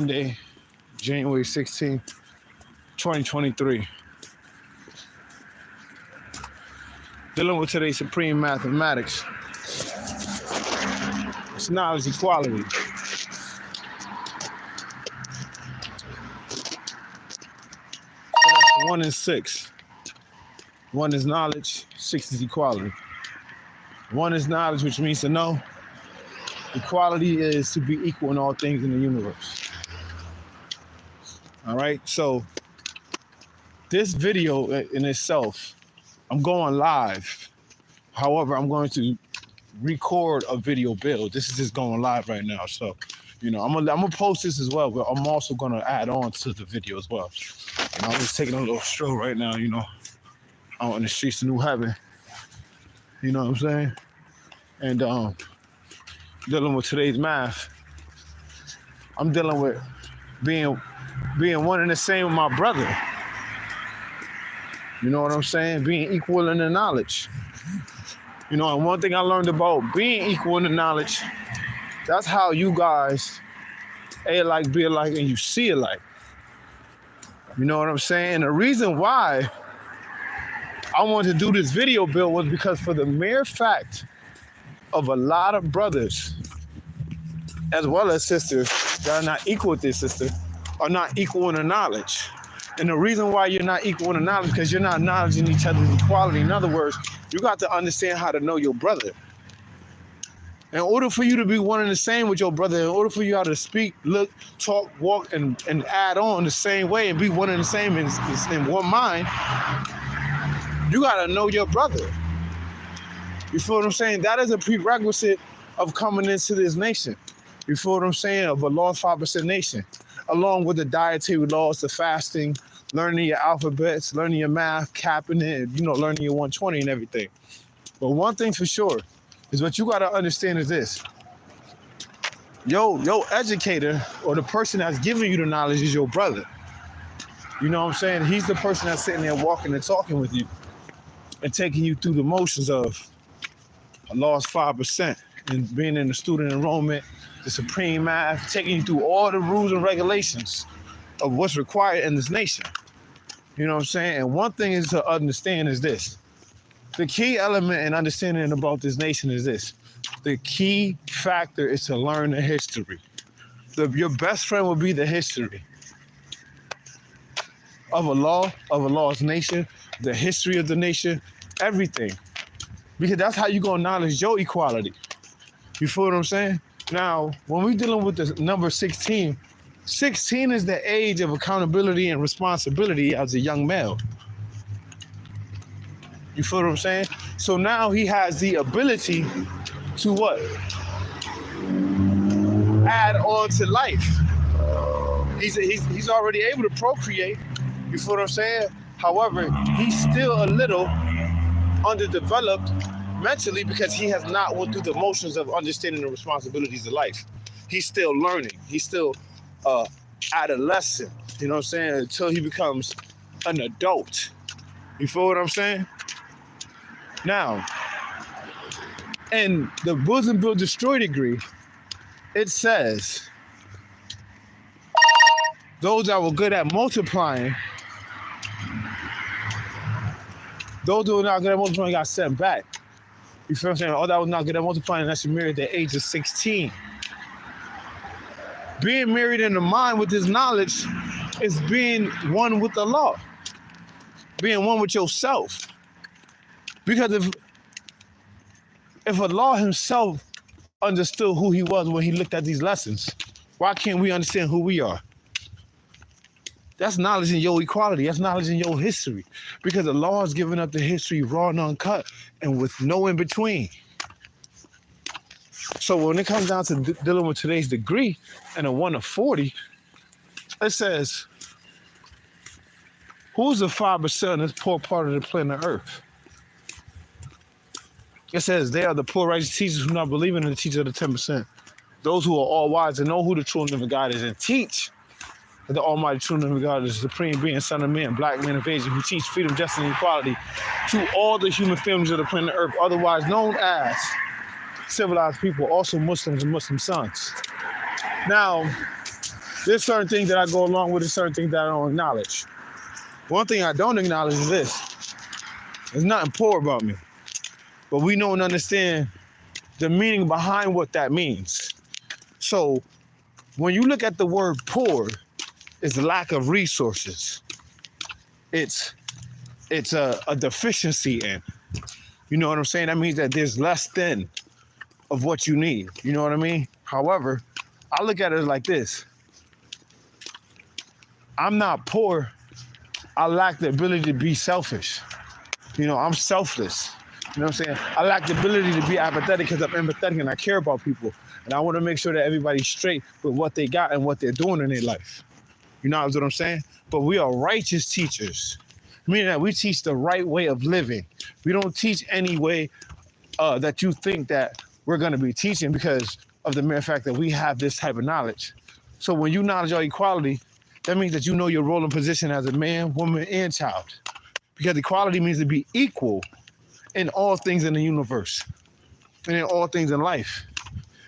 Monday, January 16th, 2023. Dealing with today's supreme mathematics. It's knowledge equality. So that's 1 and 6. 1 is knowledge, 6 is equality. 1 is knowledge, which means to know. Equality is to be equal in all things in the universe. All right, so this video in itself, I'm going live. However, I'm going to record a video build. This is just going live right now. So, I'm gonna post this as well, but I'm also gonna add on to the video as well. I'm just taking a little stroll right now, out in the streets of New Haven. You know what I'm saying? And dealing with today's math. I'm dealing with being one and the same with my brother. You know what I'm saying? Being equal in the knowledge. And one thing I learned about being equal in the knowledge, that's how you guys A alike, B alike, and you see alike. You know what I'm saying? And the reason why I wanted to do this video build was because for the mere fact of a lot of brothers, as well as sisters, that are not equal with their sister, are not equal in the knowledge. And the reason why you're not equal in the knowledge is because you're not acknowledging each other's equality. In other words, you got to understand how to know your brother. In order for you to be one and the same with your brother, in order for you to speak, look, talk, walk, and add on the same way and be one and the same in one mind, you got to know your brother. You feel what I'm saying? That is a prerequisite of coming into this nation. You feel what I'm saying? Of a lost 5% nation. Along with the dietary laws, the fasting, learning your alphabets, learning your math, capping it, learning your 120 and everything. But one thing for sure is what you got to understand is this. Your educator or the person that's giving you the knowledge is your brother. You know what I'm saying? He's the person that's sitting there walking and talking with you and taking you through the motions of a lost 5% and being in the student enrollment, the supreme math, taking you through all the rules and regulations of what's required in this nation. You know what I'm saying? And one thing is to understand is this. The key element in understanding about this nation is this. The key factor is to learn the history. Your best friend will be the history of a lost nation, the history of the nation, everything. Because that's how you're going to acknowledge your equality. You feel what I'm saying? Now, when we're dealing with the number 16, 16 is the age of accountability and responsibility as a young male. You feel what I'm saying? So now he has the ability to what? Add on to life. He's already able to procreate. You feel what I'm saying? However, he's still a little underdeveloped mentally because he has not went through the motions of understanding the responsibilities of life. He's still learning. He's still adolescent, you know what I'm saying, until he becomes an adult. You feel what I'm saying? Now, in the Bosom Build Destroy degree, it says those that were good at multiplying, those who were not good at multiplying got sent back. You feel what I'm saying? All that was not good at multiplying, that's married at the age of 16. Being married in the mind with this knowledge is being one with the law. Being one with yourself. Because if Allah himself understood who he was when he looked at these lessons, why can't we understand who we are? That's knowledge in your equality. That's knowledge in your history. Because the law is giving up the history raw and uncut and with no in between. So when it comes down to dealing with today's degree and a 1 to 40, it says, who's the 5% in this poor part of the planet Earth? It says they are the poor righteous teachers who not believing in the teaching of the 10%. Those who are all wise and know who the true and living God is and teach that the Almighty true and living God is the supreme being, Son of Man, black man of Asia, who teach freedom, justice, and equality to all the human families of the planet Earth, otherwise known as civilized people, also Muslims and Muslim sons. Now, There's certain things that I go along with, and certain things that I don't acknowledge. One thing I don't acknowledge is this. There's nothing poor about me. But we don't understand the meaning behind what that means. So when you look at the word poor, it's lack of resources. It's a deficiency in. You know what I'm saying? That means that there's less than of what you need. You know what I mean? However, I look at it like this. I'm not poor. I lack the ability to be selfish. You know, I'm selfless. You know what I'm saying? I lack the ability to be apathetic because I'm empathetic and I care about people. And I want to make sure that everybody's straight with what they got and what they're doing in their life. You know what I'm saying? But we are righteous teachers, meaning that we teach the right way of living. We don't teach any way that you think that we're going to be teaching because of the mere fact that we have this type of knowledge. So when you acknowledge our equality, that means that you know your role and position as a man, woman, and child. Because equality means to be equal in all things in the universe and in all things in life.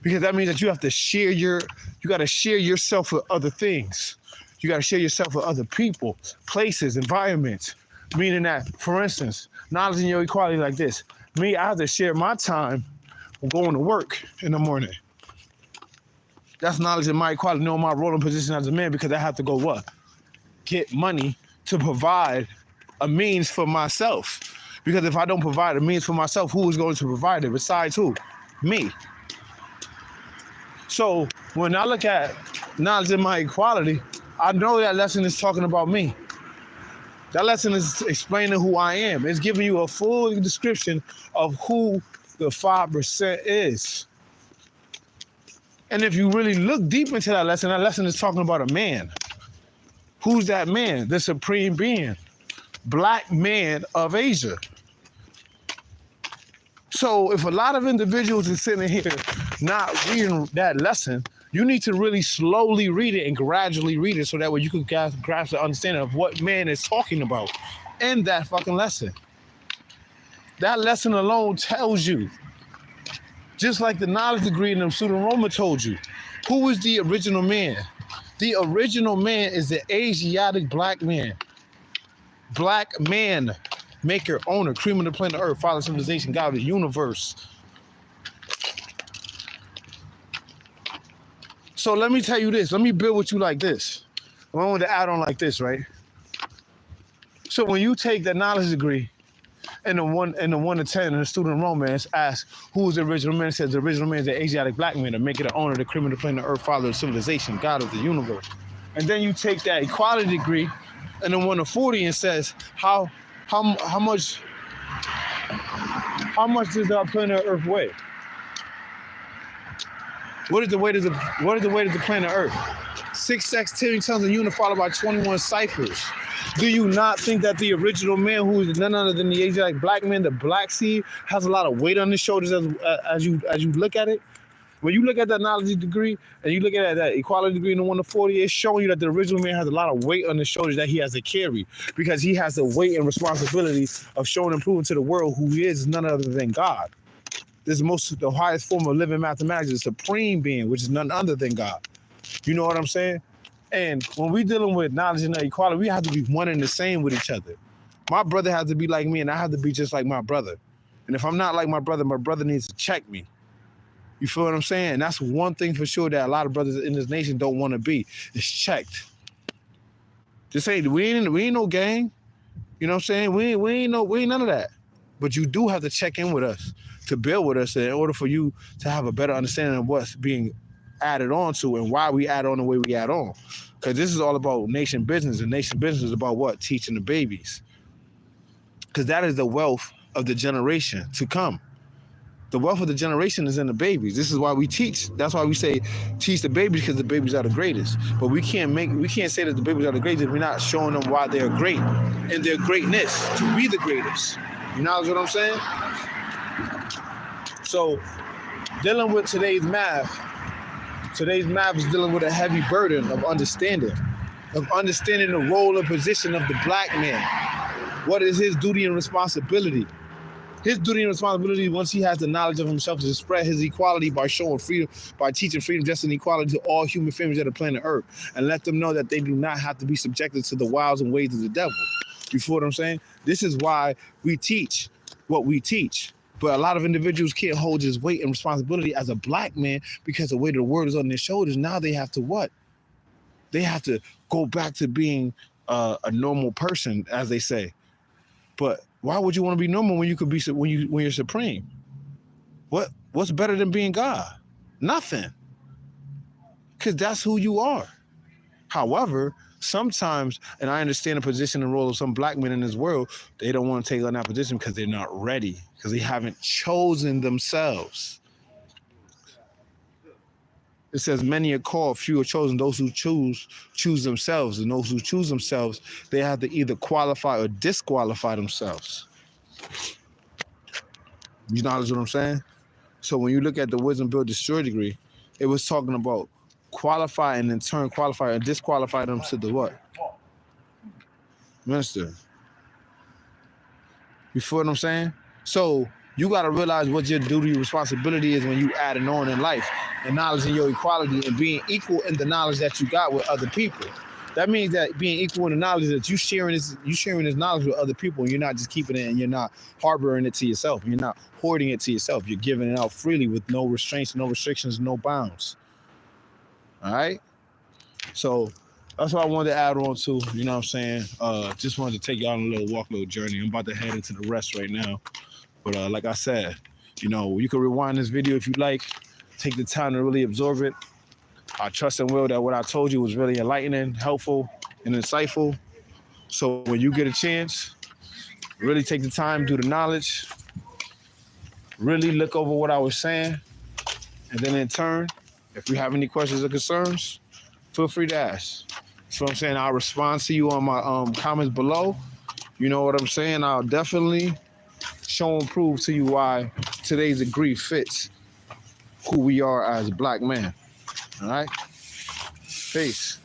Because that means that you have to share you got to share yourself with other things. You got to share yourself with other people, places, environments. Meaning that, for instance, knowledge in your equality like this. Me, I have to share my time going to work in the morning. That's knowledge in my equality, knowing my role and position as a man, because I have to go what? Get money to provide a means for myself. Because if I don't provide a means for myself, who is going to provide it besides who? Me. So when I look at knowledge in my equality, I know that lesson is talking about me. That lesson is explaining who I am. It's giving you a full description of who the 5% is. And if you really look deep into that lesson is talking about a man. Who's that man? The supreme being. Black man of Asia. So if a lot of individuals are sitting here not reading that lesson, you need to really slowly read it and gradually read it so that way you can grasp the understanding of what man is talking about in that fucking lesson. That lesson alone tells you, just like the knowledge degree in the pseudo-Roma told you, who is the original man? The original man is the Asiatic black man. Black man, maker, owner, cream of the planet Earth, father, civilization, God of the universe. So let me tell you this. Let me build with you like this. I want to add on like this, right? So when you take that knowledge degree and the 1 to 10 in the student romance asks who is the original man, it says the original man is the Asiatic black man, to make it an owner, the cream of the planet Earth, father of civilization, God of the universe. And then you take that equality degree and the 1 to 40 and says how much does our planet Earth weigh? What is the weight of the planet Earth? 6 sextillion tons of unit followed by 21 ciphers. Do you not think that the original man, who is none other than the Asiatic black man, the black seed, has a lot of weight on his shoulders as you look at it? When you look at that knowledge degree and you look at that equality degree in the 1 to 40, it's showing you that the original man has a lot of weight on his shoulders that he has to carry, because he has the weight and responsibility of showing and proving to the world who he is none other than God. This is the highest form of living mathematics, the supreme being, which is none other than God. You know what I'm saying? And when we're dealing with knowledge and equality, we have to be one and the same with each other. My brother has to be like me, and I have to be just like my brother. And if I'm not like my brother needs to check me. You feel what I'm saying? And that's one thing for sure that a lot of brothers in this nation don't want to be. It's checked. Just say we ain't no gang. You know what I'm saying? We ain't none of that. But you do have to check in with us to build with us in order for you to have a better understanding of what's being added on to and why we add on the way we add on. Because this is all about nation business, and nation business is about what? Teaching the babies. Because that is the wealth of the generation to come. The wealth of the generation is in the babies. This is why we teach. That's why we say teach the babies, because the babies are the greatest. But we can't say that the babies are the greatest if we're not showing them why they're great and their greatness to be the greatest. You know what I'm saying? So dealing with today's math is dealing with a heavy burden of understanding the role and position of the black man. What is his duty and responsibility? His duty and responsibility, once he has the knowledge of himself, is to spread his equality by showing freedom, by teaching freedom, justice, and equality to all human families that are planet Earth, and let them know that they do not have to be subjected to the wiles and ways of the devil. You feel what I'm saying? This is why we teach what we teach. But a lot of individuals can't hold his weight and responsibility as a black man because the weight of the world is on their shoulders. Now they have to what? They have to go back to being a normal person, as they say. But why would you want to be normal when you could be when you're supreme? What's better than being God? Nothing. Because that's who you are. However, sometimes, and I understand the position and role of some black men in this world, they don't want to take on that position because they're not ready, because they haven't chosen themselves. It says many are called, few are chosen. Those who choose themselves. And those who choose themselves, they have to either qualify or disqualify themselves. You know what I'm saying? So when you look at the Wisdom Build Destroy degree, it was talking about qualify and in turn qualify and disqualify them to the what? Minister. You feel what I'm saying? So you got to realize what your duty and responsibility is when you adding on in life, and knowledge in your equality and being equal in the knowledge that you got with other people. That means that being equal in the knowledge that you sharing this knowledge with other people, and you're not just keeping it and you're not harboring it to yourself. You're not hoarding it to yourself. You're giving it out freely with no restraints, no restrictions, no bounds. All right? So that's what I wanted to add on to, you know what I'm saying? Just wanted to take y'all on a little little journey. I'm about to head into the rest right now. But like I said, you know, you can rewind this video if you like. Take the time to really absorb it. I trust and will that what I told you was really enlightening, helpful, and insightful. So when you get a chance, really take the time, do the knowledge, really look over what I was saying, and then in turn, if you have any questions or concerns, feel free to ask. So I'm saying I'll respond to you on my comments below. You know what I'm saying? I'll definitely show and prove to you why today's degree fits who we are as black men. All right? Peace.